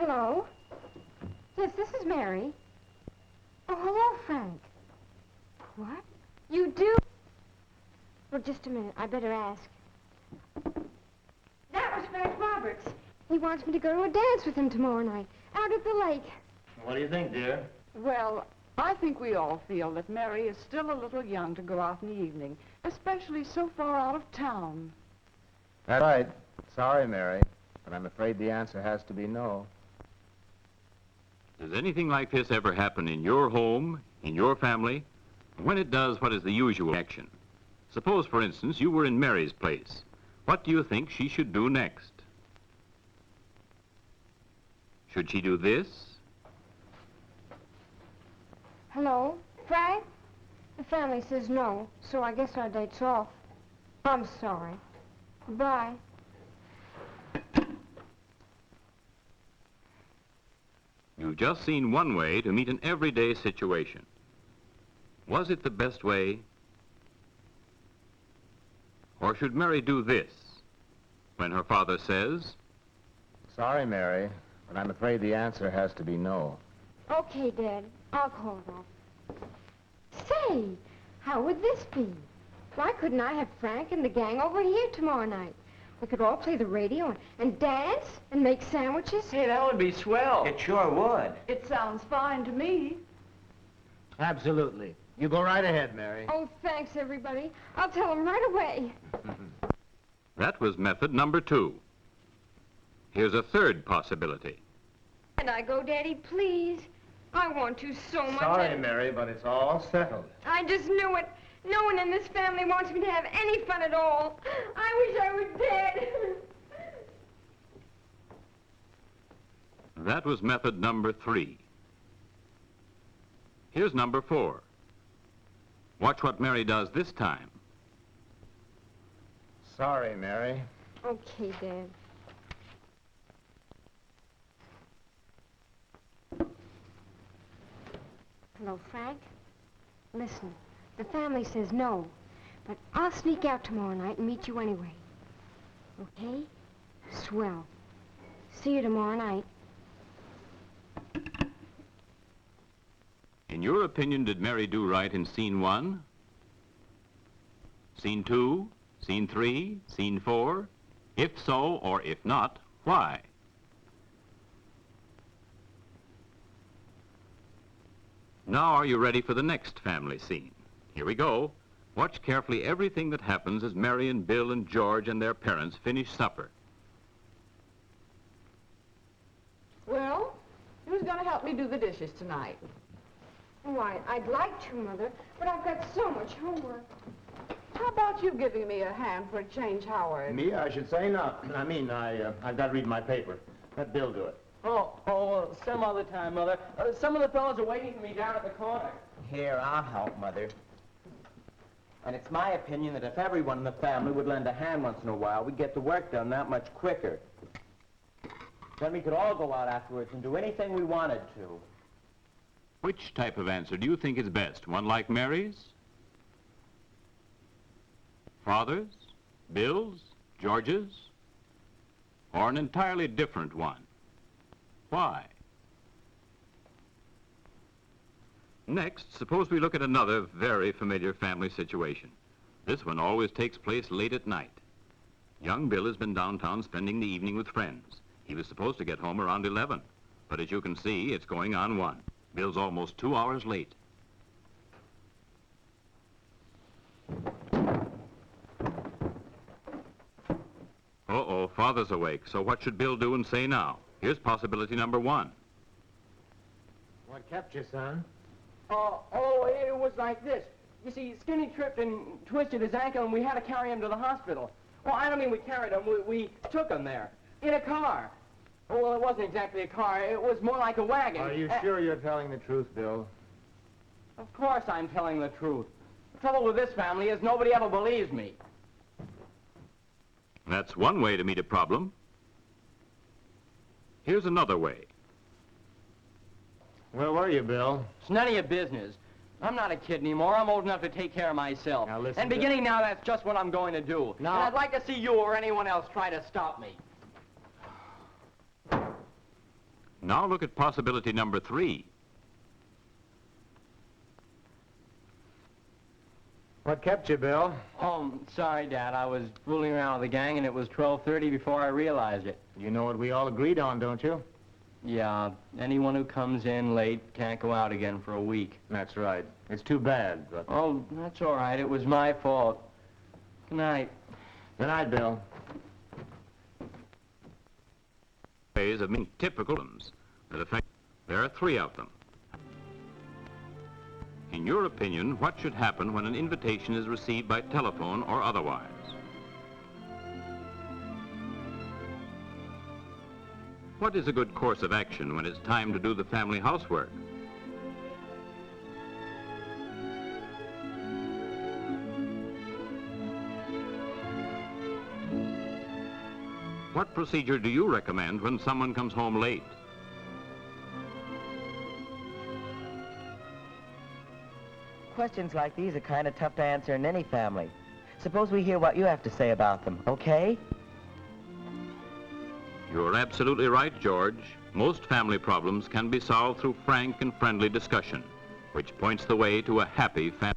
Hello? Yes, this is Mary. Oh, hello, Frank. What? You do? Well, just a minute. I better ask. That was Frank Roberts. He wants me to go to a dance with him tomorrow night, out at the lake. What do you think, dear? Well, I think we all feel that Mary is still a little young to go out in the evening, especially so far out of town. That's right. Sorry, Mary, but I'm afraid the answer has to be no. Does anything like this ever happen in your home, in your family? When it does, what is the usual action? Suppose, for instance, you were in Mary's place. What do you think she should do next? Should she do this? Hello? Frank? The family says no, so I guess our date's off. I'm sorry. Bye. You've just seen one way to meet an everyday situation. Was it the best way? Or should Mary do this when her father says, Sorry, Mary, but I'm afraid the answer has to be no. Okay, Dad. I'll call it off. Say, how would this be? Why couldn't I have Frank and the gang over here tomorrow night? We could all play the radio and dance and make sandwiches. Hey, that would be swell. It sure would. It sounds fine to me. Absolutely. You go right ahead, Mary. Oh, thanks, everybody. I'll tell them right away. that was method number 2. Here's a third possibility. And I go, Daddy, please. I want to so much. Sorry, Mary, but it's all settled. I just knew it. No one in this family wants me to have any fun at all. I wish I were dead. That was method number 3. Here's number 4. Watch what Mary does this time. Sorry, Mary. Okay, Dad. Hello, Frank. Listen, the family says no, but I'll sneak out tomorrow night and meet you anyway. Okay? Swell. See you tomorrow night. In your opinion, did Mary do right in scene 1? Scene 2? Scene 3? Scene 4? If so, or if not, why? Now are you ready for the next family scene? Here we go. Watch carefully everything that happens as Mary and Bill and George and their parents finish supper. Well, who's going to help me do the dishes tonight? Why, I'd like to, Mother, but I've got so much homework. How about you giving me a hand for a change, Howard? Me, I should say not. I've got to read my paper. Let Bill do it. Oh, some other time, Mother. Some of the fellows are waiting for me down at the corner. Here, I'll help, Mother. And it's my opinion that if everyone in the family would lend a hand once in a while, we'd get the work done that much quicker. Then we could all go out afterwards and do anything we wanted to. Which type of answer do you think is best? One like Mary's? Father's? Bill's? George's? Or an entirely different one? Why? Next, suppose we look at another very familiar family situation. This one always takes place late at night. Young Bill has been downtown spending the evening with friends. He was supposed to get home around 11, but as you can see, it's going on 1. Bill's almost 2 hours late. Uh-oh, Father's awake, so what should Bill do and say now? Here's possibility number 1. What kept you, son? It was like this. You see, Skinny tripped and twisted his ankle, and we had to carry him to the hospital. Well, I don't mean we carried him. We took him there in a car. Well, it wasn't exactly a car. It was more like a wagon. Are you sure you're telling the truth, Bill? Of course I'm telling the truth. The trouble with this family is nobody ever believes me. That's one way to meet a problem. Here's another way. Where were you, Bill? It's none of your business. I'm not a kid anymore. I'm old enough to take care of myself. Now listen, and beginning now, that's just what I'm going to do. Now- And I'd like to see you or anyone else try to stop me. Now look at possibility number 3. What kept you, Bill? Oh, sorry, Dad. I was fooling around with the gang, and it was 12:30 before I realized it. You know what we all agreed on, don't you? Yeah, anyone who comes in late can't go out again for a week. That's right. It's too bad, but... Oh, that's all right. It was my fault. Good night. Good night, Bill. Ways of meeting typical problems that affect. There are 3 of them. In your opinion, what should happen when an invitation is received by telephone or otherwise? What is a good course of action when it's time to do the family housework? What procedure do you recommend when someone comes home late? Questions like these are kind of tough to answer in any family. Suppose we hear what you have to say about them, okay? You're absolutely right, George. Most family problems can be solved through frank and friendly discussion, which points the way to a happy family.